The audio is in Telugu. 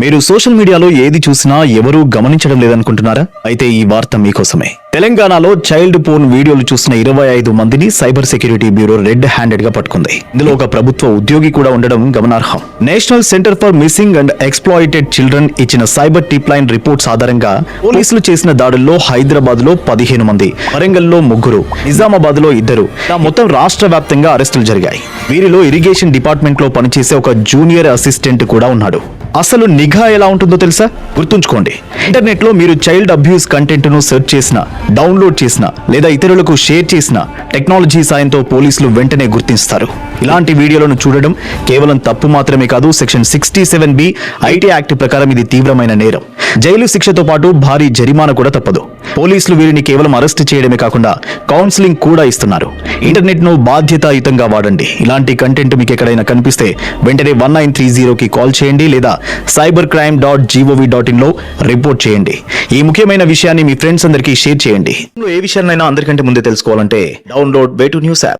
మీరు సోషల్ మీడియాలో ఏది చూసినా ఎవరూ గమనించడం లేదనుకుంటున్నారా? అయితే ఈ వార్త మీకోసమే. తెలంగాణలో చైల్డ్ పోర్న్ వీడియోలు చూసిన 25 మందిని cyber security bureau red handed గా పట్టుకుంది. ఇందులో ఒక ప్రభుత్వ ఉద్యోగి కూడా ఉండడం గమనార్హం. National centre for missing and exploited children ఇచ్చిన సైబర్ టిప్ లైన్ రిపోర్ట్స్ ఆధారంగా పోలీసులు చేసిన దాడుల్లో హైదరాబాద్ లో 15 మంది, వరంగల్ లో 3, నిజామాబాద్ లో 2, మొత్తం రాష్ట్ర వ్యాప్తంగా అరెస్టులు జరిగాయి. వీరిలో ఇరిగేషన్ డిపార్ట్మెంట్ లో పనిచేసే ఒక జూనియర్ అసిస్టెంట్ కూడా ఉన్నాడు. అసలు నిఘా ఎలా ఉంటుందో తెలుసా? గుర్తుంచుకోండి, ఇంటర్నెట్ లో మీరు చైల్డ్ అబ్యూస్ కంటెంట్ ను సెర్చ్ చేసినా, డౌన్లోడ్ చేసినా లేదా ఇతరులకు షేర్ చేసినా టెక్నాలజీ సాయంతో పోలీసులు వెంటనే గుర్తిస్తారు. ఇలాంటి వీడియోలను చూడడం కేవలం తప్పు మాత్రమే కాదు, సెక్షన్ 67B ఐటీ యాక్ట్ ప్రకారం ఇది తీవ్రమైన నేరం. జైలు శిక్షతో పాటు భారీ జరిమానా కూడా తప్పదు. పోలీసులు వీరిని కేవలం అరెస్ట్ చేయడమే కాకుండా కౌన్సిలింగ్ కూడా ఇస్తున్నారు. ఇంటర్నెట్ ను బాధ్యతాయుతంగా వాడండి. ఇలాంటి కంటెంట్ మీకు ఎక్కడైనా కనిపిస్తే వెంటనే 1930కి కాల్ చేయండి లేదా cybercrime.gov.in లో రిపోర్ట్ చేయండి. ఈ ముఖ్యమైన విషయాన్ని మీ ఫ్రెండ్స్ అందరికీ షేర్ చేయండి. ఏ విషయాన్నైనా అందరికంటే ముందే తెలుసుకోవాలంటే డౌన్లోడ్ వే2న్యూస్ యాప్.